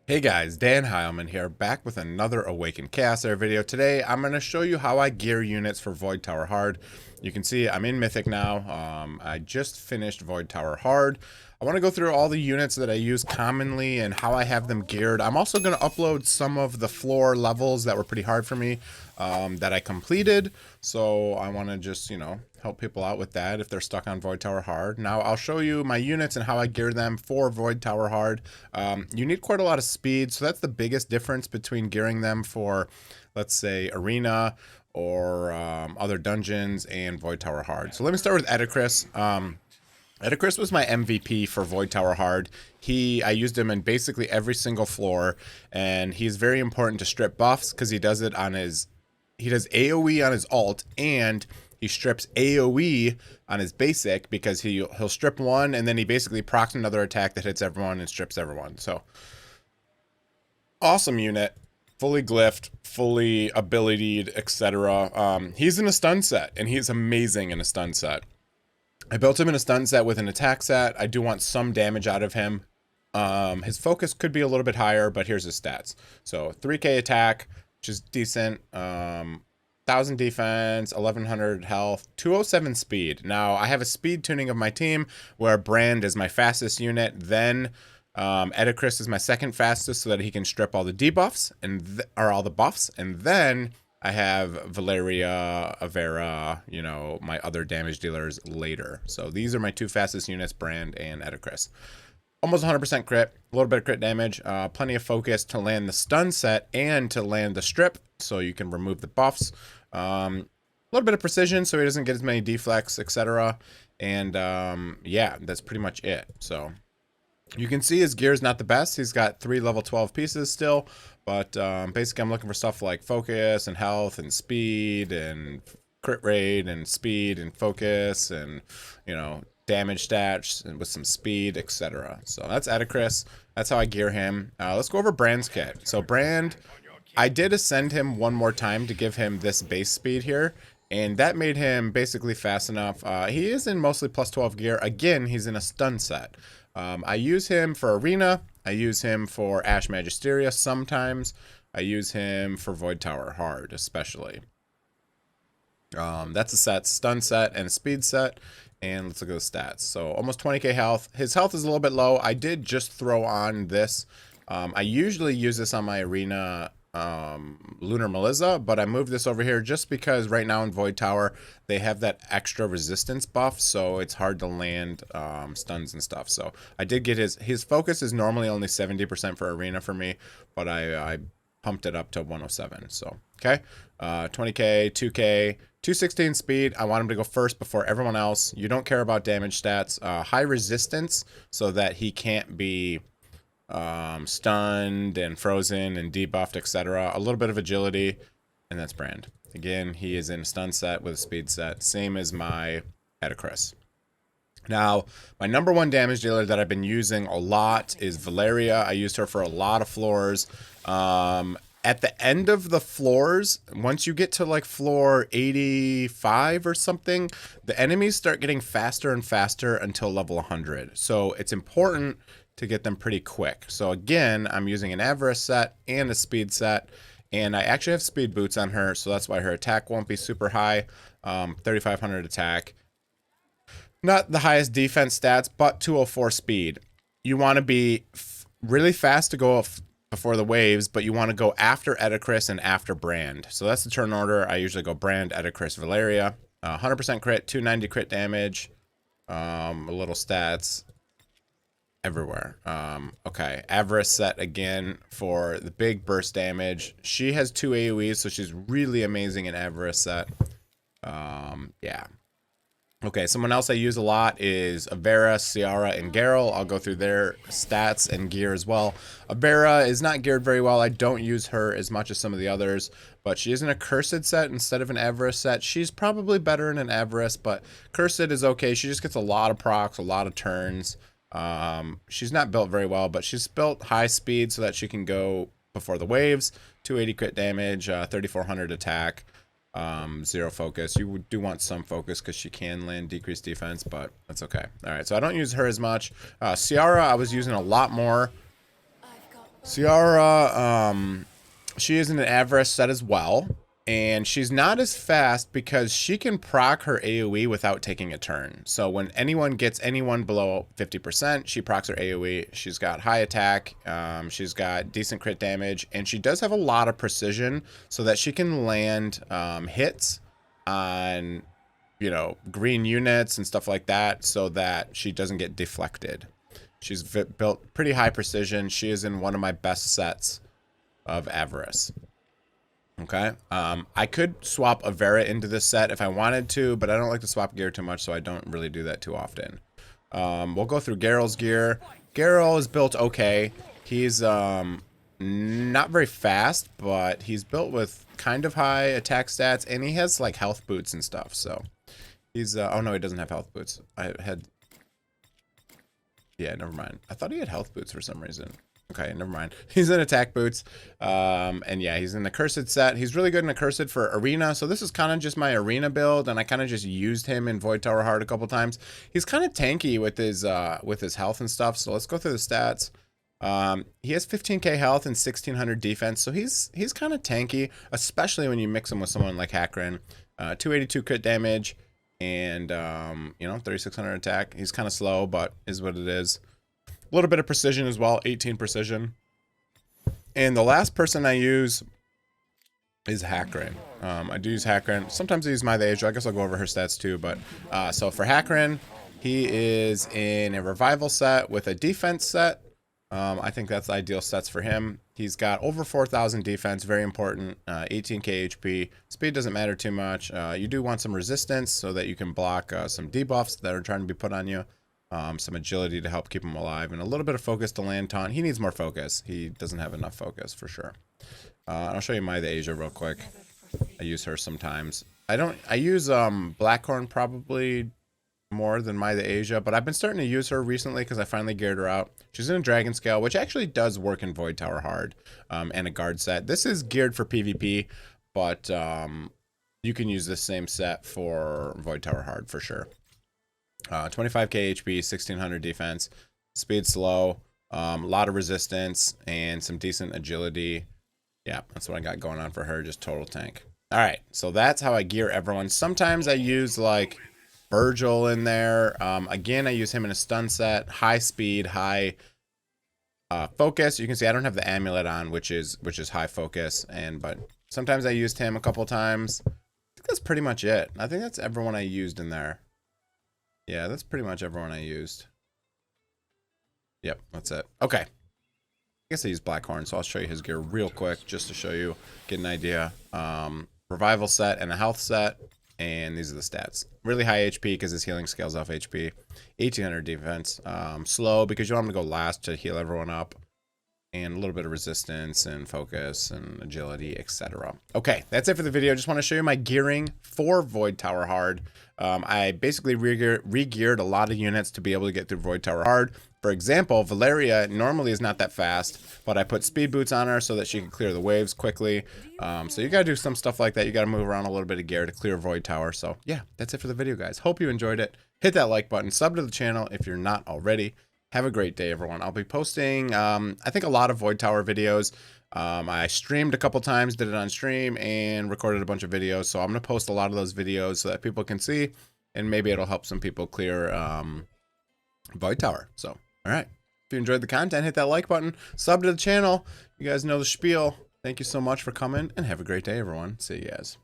Hey guys, DanHeilman here, back with another Awaken Chaos Air video. Today, I'm going to show you how I gear units for Void Tower Hard. You can see I'm in Mythic now. I just finished Void Tower Hard. I want to go through all the units that I use commonly and how I have them geared. I'm also going to upload some of the floor levels that were pretty hard for me that I completed. So I want to just, help people out with that if they're stuck on Void Tower Hard. Now I'll show you my units and how I gear them for Void Tower Hard. You need quite a lot of speed, so that's the biggest difference between gearing them for, let's say, Arena or other dungeons and Void Tower Hard. So let me start with Edichris. Edichris was my MVP for Void Tower Hard. I used him in basically every single floor, and he's very important to strip buffs because he does AoE on his ult, and he strips AoE on his basic because he'll strip one and then he basically procs another attack that hits everyone and strips everyone. So awesome unit, fully glyphed, fully abilitied, etc. He's in a stun set and he's amazing in a stun set. I built him in a stun set with an attack set. I do want some damage out of him. His focus could be a little bit higher, but here's his stats. So 3k attack, which is decent. 1000 defense, 1100 health, 207 speed. Now, I have a speed tuning of my team where Brand is my fastest unit, then Edichris is my second fastest so that he can strip all the debuffs or all the buffs, and then I have Valeria, Ibera, my other damage dealers later. So these are my two fastest units, Brand and Edichris. Almost 100% crit, a little bit of crit damage, plenty of focus to land the stun set and to land the strip, so you can remove the buffs. A little bit of precision, so he doesn't get as many deflects, etc. And yeah, that's pretty much it. So you can see his gear is not the best. He's got 3 level 12 pieces still, but basically I'm looking for stuff like focus and health and speed and crit rate and speed and focus and, damage stats and with some speed, etc. So that's Edichris. That's how I gear him. Let's go over Brand's kit. So Brand, I did ascend him one more time to give him this base speed here, and that made him basically fast enough. He is in mostly plus 12 gear. Again, he's in a stun set. I use him for Arena. I use him for Ash Magisteria sometimes. I use him for Void Tower Hard, especially. That's a set, stun set and a speed set. And let's look at the stats. So almost 20k health. His health is a little bit low. I did just throw on this. I usually use this on my Arena Lunar Melissa, but I moved this over here just because right now in Void Tower they have that extra resistance buff, so it's hard to land stuns and stuff. So I did get his focus is normally only 70% for Arena for me, but I pumped it up to 107. So okay, 20k, 2k, 216 speed. I want him to go first before everyone else. You don't care about damage stats. High resistance so that he can't be stunned and frozen and debuffed, etc. A little bit of agility, and that's Brand. Again, he is in a stun set with a speed set, same as my Edichris. Now, my number one damage dealer that I've been using a lot is Valeria. I used her for a lot of floors. At the end of the floors, once you get to like floor 85 or something, the enemies start getting faster and faster until level 100. So it's important to get them pretty quick. So again, I'm using an avarice set and a speed set, and I actually have speed boots on her, so that's why her attack won't be super high. 3500 attack. Not the highest defense stats, but 204 speed. You want to be really fast to go before the waves, but you want to go after Edichris and after Brand. So that's the turn order. I usually go Brand, Edichris, Valeria. 100% crit, 290 crit damage. A little stats everywhere. Okay, Avarice set again for the big burst damage. She has 2 AoEs, so she's really amazing in Avarice set. Yeah. Okay, someone else I use a lot is Ibera, Ciara, and Geralt. I'll go through their stats and gear as well. Ibera is not geared very well. I don't use her as much as some of the others, but she is in a Cursed set instead of an Avarice set. She's probably better in an Avarice, but Cursed is okay. She just gets a lot of procs, a lot of turns. She's not built very well, but she's built high speed so that she can go before the waves. 280 crit damage, 3400 attack. 0 focus. You do want some focus because she can land decreased defense, but that's okay. All right, so I don't use her as much. Ciara, I was using a lot more. Ciara, she is in an Avarice set as well. And she's not as fast because she can proc her AoE without taking a turn. So when anyone gets anyone below 50%, she procs her AoE. She's got high attack, she's got decent crit damage, and she does have a lot of precision so that she can land hits on, you know, green units and stuff like that so that she doesn't get deflected. She's built pretty high precision. She is in one of my best sets of Avarice. Okay, I could swap Ibera into this set if I wanted to, but I don't like to swap gear too much, so I don't really do that too often. We'll go through Geralt's gear. Geralt is built okay. He's not very fast, but he's built with kind of high attack stats, and he has like health boots and stuff, so he's oh no, he doesn't have health boots. Yeah, never mind. I thought he had health boots for some reason. Okay, never mind. He's in attack boots. And yeah, he's in the cursed set. He's really good in a cursed for arena. So this is kind of just my arena build, and I kind of just used him in Void Tower Hard a couple times. He's kind of tanky with his health and stuff. So let's go through the stats. He has 15k health and 1600 defense. So he's kind of tanky, especially when you mix him with someone like Hakrin. 282 crit damage and you know, 3600 attack. He's kind of slow, but is what it is. A little bit of precision as well, 18 precision. And the last person I use is Hakrin. I do use Hakrin. Sometimes I use My the Asia. I guess I'll go over her stats too. But so for Hakrin, he is in a revival set with a defense set. I think that's the ideal sets for him. He's got over 4,000 defense, very important. 18k HP. Speed doesn't matter too much. You do want some resistance so that you can block some debuffs that are trying to be put on you. Some agility to help keep him alive, and a little bit of focus to land taunt. He needs more focus. He doesn't have enough focus for sure. I'll show you My the Asia real quick. I use her sometimes. I use Blackhorn probably more than My the Asia, but I've been starting to use her recently because I finally geared her out. She's in a Dragon Scale, which actually does work in Void Tower Hard, and a guard set. This is geared for PvP, but you can use this same set for Void Tower Hard for sure. 25k HP, 1600 defense, speed slow, a lot of resistance, and some decent agility. Yeah, that's what I got going on for her, just total tank. All right, so that's how I gear everyone. Sometimes I use like Virgil in there. Again, I use him in a stun set, high speed, high focus. You can see I don't have the amulet on, which is high focus, but sometimes I used him a couple times. I think that's pretty much it. I think that's everyone I used in there. Yeah, that's pretty much everyone I used. Yep, that's it. Okay. I guess I used Blackhorn, so I'll show you his gear real quick just to show you, get an idea. Revival set and a health set, and these are the stats. Really high HP because his healing scales off HP. 1800 defense. Slow because you want him to go last to heal everyone up. And a little bit of resistance and focus and agility, etc. Okay, that's it for the video. Just want to show you my gearing for Void Tower Hard. I basically re-geared a lot of units to be able to get through Void Tower Hard. For example, Valeria normally is not that fast, but I put speed boots on her so that she can clear the waves quickly. So you got to do some stuff like that. You got to move around a little bit of gear to clear Void Tower. So yeah, that's it for the video, guys. Hope you enjoyed it. Hit that like button, sub to the channel if you're not already. Have a great day, everyone. I'll be posting, I think, a lot of Void Tower videos. I streamed a couple times, did it on stream, and recorded a bunch of videos. So I'm going to post a lot of those videos so that people can see, and maybe it'll help some people clear Void Tower. So, all right. If you enjoyed the content, hit that like button. Sub to the channel. You guys know the spiel. Thank you so much for coming, and have a great day, everyone. See you guys.